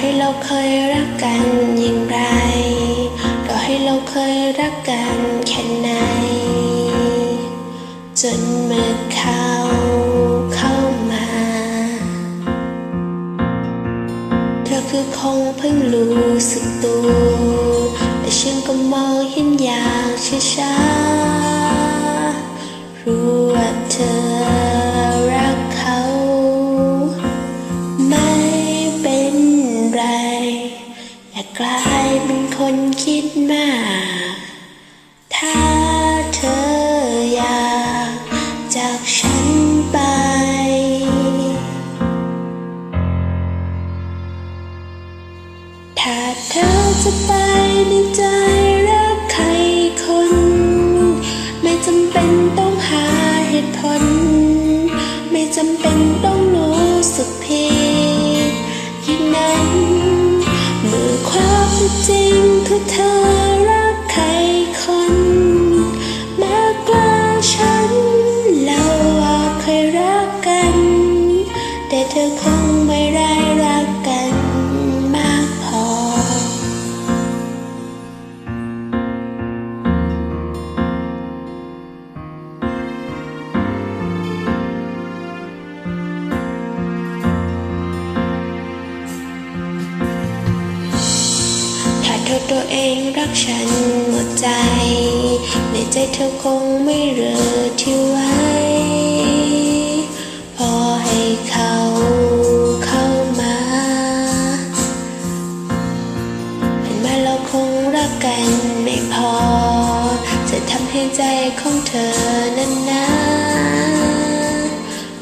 ให้เราเคยรักกันอย่างไรต่อให้เราเคยรักกันแค่ไหนจนเมื่อเขาเข้ามาเธอคือคงเพิ่งรู้สึกตัวแต่ฉันก็มองเห็นอย่างช้าๆรู้ว่าเธอรักเขาไม่เป็นไรอย่ากลายเป็นคนคิดมากถ้าเธออยากจากฉันไปถ้าเธอจะไปในใจรักใครคนไม่จำเป็นต้องหาเหตุผลไม่จำเป็นต้องรู้สึกผิดอย่างนั้นเมื่อความเป็นจริงคือเธอรักใครคนมากกว่าฉันเราเคยรักกันแต่เธอคงไม่ได้รักกันมากพอถ้าเธอตัวเองรักฉันหมดใจในใจเธอคงไม่เหลือที่ไว้พอให้เขาเข้ามาเป็นมาเราคงรักกันไม่พอจะทำให้ใจของเธอนั้นนะ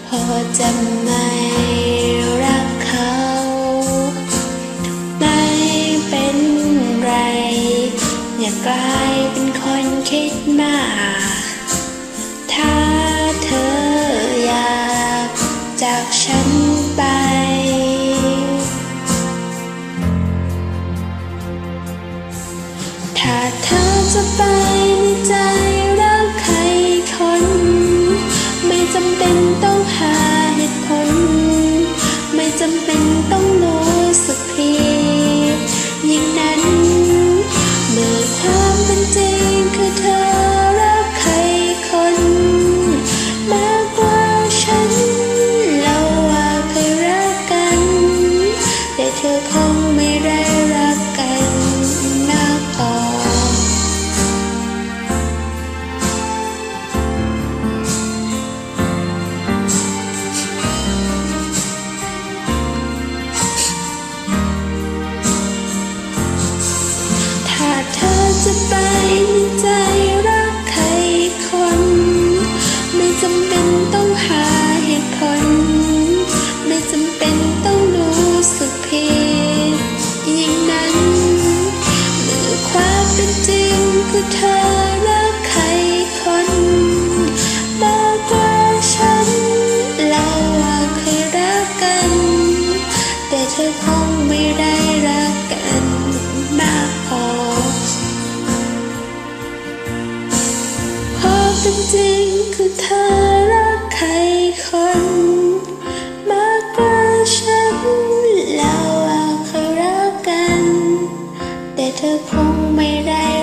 พอจะไม่รักเขาไม่เป็นไรอย่ากลายเป็นคนคิดมากถ้าเธออยากจากฉันไปถ้าเธอจะไปในใจรักใครคนไม่จำเป็นต้องหาเหตุผลไม่จำเป็นต้องรู้สึกผิดอย่างนั้นเมื่อความเป็นจริงคือเธอรักใครคนมากกว่าฉันเราเคยรักกันแต่เธอคงไม่ได้รักกันมากพอถ้าเธอจะไปในใจรักใครคนไม่จำเป็นต้องหาเหตุผลไม่จำเป็นต้องรู้สึกผิดอย่างนั้นเมื่อความเป็นจริงคือเธอรักใครคนมากกว่าฉันเราเคยรักกันแต่เธอคงไม่ได้รักกันมากพอความเป็นจริงคือเธอรักใครคนมากกว่าฉันเราเคยรักกันแต่เธอคงไม่ได้